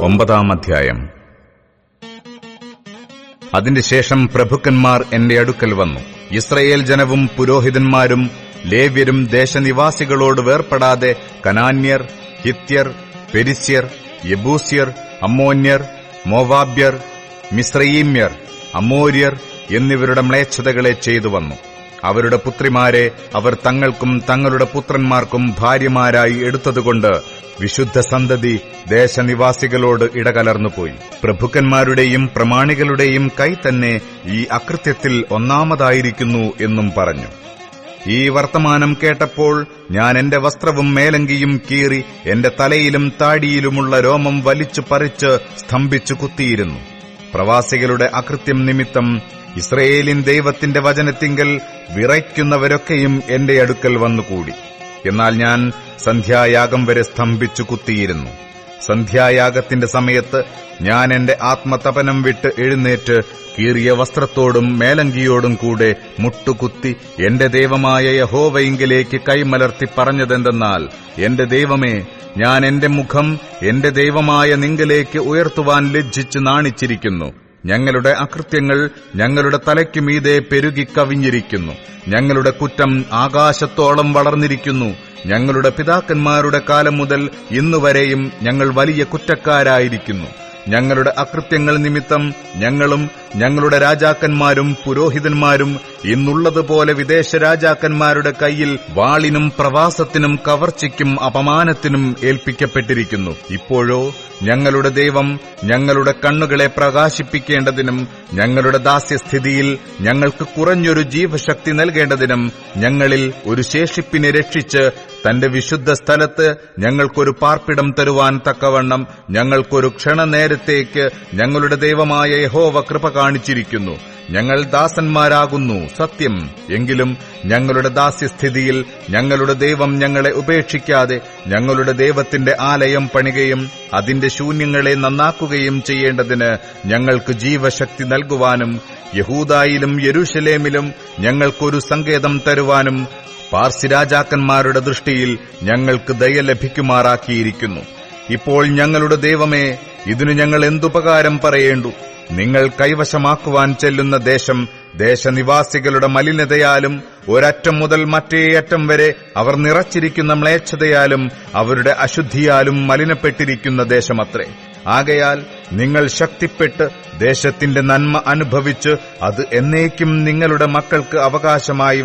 9-ാം അധ്യായം. അതിന്റെ ശേഷം പ്രഭുക്കന്മാർ എന്റെ അടുക്കൽ വന്നു. ഇസ്രയേൽ ജനവും പുരോഹിതന്മാരും ലേവ്യരും ദേശനിവാസികളോട് വേർപ്പെടാതെ കനാന്യർ, ഹിത്യർ, പെരിസ്യർ, യെബൂസ്യർ, അമ്മോന്യർ, മോവാബ്യർ, മിസ്രയീമ്യർ, അമോര്യർ എന്നിവരുടെ മ്ലേച്ഛതകളെ ചെയ്തു വന്നു. അവരുടെ പുത്രിമാരെ അവർ തങ്ങൾക്കും തങ്ങളുടെ പുത്രന്മാർക്കും ഭാര്യമാരായി എടുത്തതുകൊണ്ട് വിശുദ്ധ സന്തതി ദേശനിവാസികളോട് ഇടകലർന്നുപോയി. പ്രഭുക്കന്മാരുടെയും പ്രമാണികളുടെയും കൈ തന്നെ ഈ അകൃത്യത്തിൽ ഒന്നാമതായിരിക്കുന്നു എന്നും പറഞ്ഞു. ഈ വർത്തമാനം കേട്ടപ്പോൾ ഞാൻ എന്റെ വസ്ത്രവും മേലങ്കിയും കീറി എന്റെ തലയിലും താടിയിലുമുള്ള രോമം വലിച്ചു പറിച്ച് സ്തംഭിച്ചു കുത്തിയിരുന്നു. പ്രവാസികളുടെ അകൃത്യം നിമിത്തം ഇസ്രയേലിൻ ദൈവത്തിന്റെ വചനത്തിങ്കൽ വിറയ്ക്കുന്നവരൊക്കെയും എന്റെ അടുക്കൽ വന്നുകൂടി. എന്നാൽ ഞാൻ സന്ധ്യായാഗം വരെ സ്തംഭിച്ചു കുത്തിയിരുന്നു. സന്ധ്യായാഗത്തിന്റെ സമയത്ത് ഞാൻ എന്റെ ആത്മതപനം വിട്ട് എഴുന്നേറ്റ് കീറിയ വസ്ത്രത്തോടും മേലങ്കിയോടും കൂടെ മുട്ടുകുത്തി എന്റെ ദൈവമായ യഹോവയിങ്കലേക്ക് കൈമലർത്തി പറഞ്ഞതെന്തെന്നാൽ, എന്റെ ദൈവമേ, ഞാൻ എന്റെ മുഖം എന്റെ ദൈവമായ നിങ്കലേക്ക് ഉയർത്തുവാൻ ലജ്ജിച്ച് നാണിച്ചിരിക്കുന്നു. ഞങ്ങളുടെ അകൃത്യങ്ങൾ ഞങ്ങളുടെ തലയ്ക്കുമീതെ പെരുകിക്കവിഞ്ഞിരിക്കുന്നു. ഞങ്ങളുടെ കുറ്റം ആകാശത്തോളം വളർന്നിരിക്കുന്നു. ഞങ്ങളുടെ പിതാക്കന്മാരുടെ കാലം മുതൽ ഇന്നുവരെയും ഞങ്ങൾ വലിയ കുറ്റക്കാരായിരിക്കുന്നു. ഞങ്ങളുടെ അകൃത്യങ്ങൾ നിമിത്തം ഞങ്ങളും ഞങ്ങളുടെ രാജാക്കന്മാരും പുരോഹിതന്മാരും ഇന്നുള്ളതുപോലെ വിദേശ രാജാക്കന്മാരുടെ കയ്യിൽ വാളിനും പ്രവാസത്തിനും കവർച്ചയ്ക്കും അപമാനത്തിനും ഏൽപ്പിക്കപ്പെട്ടിരിക്കുന്നു. ഇപ്പോഴോ ഞങ്ങളുടെ ദൈവം ഞങ്ങളുടെ കണ്ണുകളെ പ്രകാശിപ്പിക്കേണ്ടതിനും ഞങ്ങളുടെ ദാസ്യസ്ഥിതിയിൽ ഞങ്ങൾക്ക് കുറഞ്ഞൊരു ജീവശക്തി നൽകേണ്ടതിനും ഞങ്ങളിൽ ഒരു ശേഷിപ്പിനെ രക്ഷിച്ച് തന്റെ വിശുദ്ധ സ്ഥലത്ത് ഞങ്ങൾക്കൊരു പാർപ്പിടം തരുവാൻ തക്കവണ്ണം ഞങ്ങൾക്കൊരു ക്ഷണനേരത്തേക്ക് ഞങ്ങളുടെ ദൈവമായ യഹോവ കൃപ കാണിച്ചിരിക്കുന്നു. ഞങ്ങൾ ദാസന്മാരാകുന്നു, സത്യം. എങ്കിലും ഞങ്ങളുടെ ദാസ്യസ്ഥിതിയിൽ ഞങ്ങളുടെ ദൈവം ഞങ്ങളെ ഉപേക്ഷിക്കാതെ ഞങ്ങളുടെ ദൈവത്തിന്റെ ആലയം പണികയും അതിന്റെ ശൂന്യങ്ങളെ നന്നാക്കുകയും ചെയ്യേണ്ടതിന് ഞങ്ങൾക്ക് ജീവശക്തി നൽകുവാനും യഹൂദായിലും യെരൂശലേമിലും ഞങ്ങൾക്കൊരു സങ്കേതം തരുവാനും പാർസി രാജാക്കന്മാരുടെ ദൃഷ്ടിയിൽ ഞങ്ങൾക്ക് ദയ ലഭിക്കുമാറാക്കിയിരിക്കുന്നു. ഇപ്പോൾ ഞങ്ങളുടെ ദൈവമേ, ഇതിനു ഞങ്ങൾ എന്തുപകാരം പറയേണ്ടു? നിങ്ങൾ കൈവശമാക്കുവാൻ ചെല്ലുന്ന ദേശം ദേശനിവാസികളുടെ മലിനതയാലും ഒരറ്റം മുതൽ മറ്റേ അറ്റം വരെ അവർ നിറച്ചിരിക്കുന്ന മ്ലേച്ഛതയാലും അവരുടെ അശുദ്ധിയാലും മലിനപ്പെട്ടിരിക്കുന്ന ദേശമത്രേ. ആകയാൽ നിങ്ങൾ ശക്തിപ്പെട്ട് ദേശത്തിന്റെ നന്മ അനുഭവിച്ച് അത് എന്നേക്കും നിങ്ങളുടെ മക്കൾക്ക് അവകാശമായി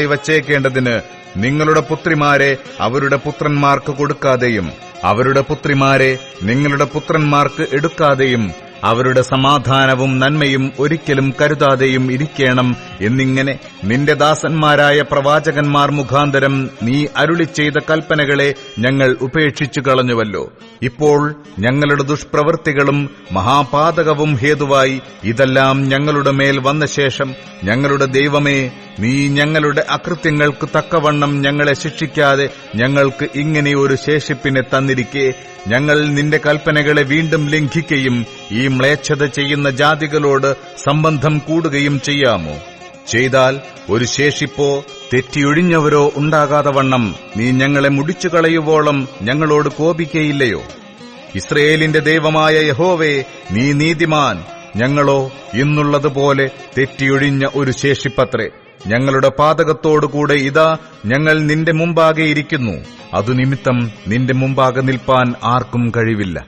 വച്ചേക്കേണ്ടതിന് നിങ്ങളുടെ പുത്രിമാരെ അവരുടെ പുത്രന്മാർക്ക് കൊടുക്കാതെയും അവരുടെ പുത്രിമാരെ നിങ്ങളുടെ പുത്രന്മാർക്ക് എടുക്കാതെയും അവരുടെ സമാധാനവും നന്മയും ഒരിക്കലും കരുതാതെയും ഇരിക്കണം എന്നിങ്ങനെ നിന്റെ ദാസന്മാരായ പ്രവാചകന്മാർ മുഖാന്തരം നീ അരുളിച്ചെയ്ത കൽപ്പനകളെ ഞങ്ങൾ ഉപേക്ഷിച്ചു കളഞ്ഞുവല്ലോ. ഇപ്പോൾ ഞങ്ങളുടെ ദുഷ്പ്രവൃത്തികളും മഹാപാതകവും ഹേതുവായി ഇതെല്ലാം ഞങ്ങളുടെ മേൽ വന്ന ശേഷം ഞങ്ങളുടെ ദൈവമേ, നീ ഞങ്ങളുടെ അകൃത്യങ്ങൾക്ക് തക്കവണ്ണം ഞങ്ങളെ ശിക്ഷിക്കാതെ ഞങ്ങൾക്ക് ഇങ്ങനെയൊരു ശേഷിപ്പിനെ തന്നിരിക്കെ ഞങ്ങൾ നിന്റെ കൽപ്പനകളെ വീണ്ടും ലംഘിക്കുകയും ഈ മ്ലേച്ഛത ചെയ്യുന്ന ജാതികളോട് സംബന്ധം കൂടുകയും ചെയ്യാമോ? ചെയ്താൽ ഒരു ശേഷിപ്പോ തെറ്റിയൊഴിഞ്ഞവരോ ഉണ്ടാകാതവണ്ണം നീ ഞങ്ങളെ മുടിച്ചുകളയുവോളം ഞങ്ങളോട് കോപിക്കയില്ലയോ? ഇസ്രയേലിന്റെ ദൈവമായ യഹോവേ, നീ നീതിമാൻ. ഞങ്ങളോ ഇന്നുള്ളതുപോലെ തെറ്റിയൊഴിഞ്ഞ ഒരു ശേഷിപ്പത്രേ. ഞങ്ങളുടെ പാതകത്തോടുകൂടെ ഇതാ ഞങ്ങൾ നിന്റെ മുമ്പാകെ ഇരിക്കുന്നു. അതുനിമിത്തം നിന്റെ മുമ്പാകെ നിൽപ്പാൻ ആർക്കും കഴിവില്ല.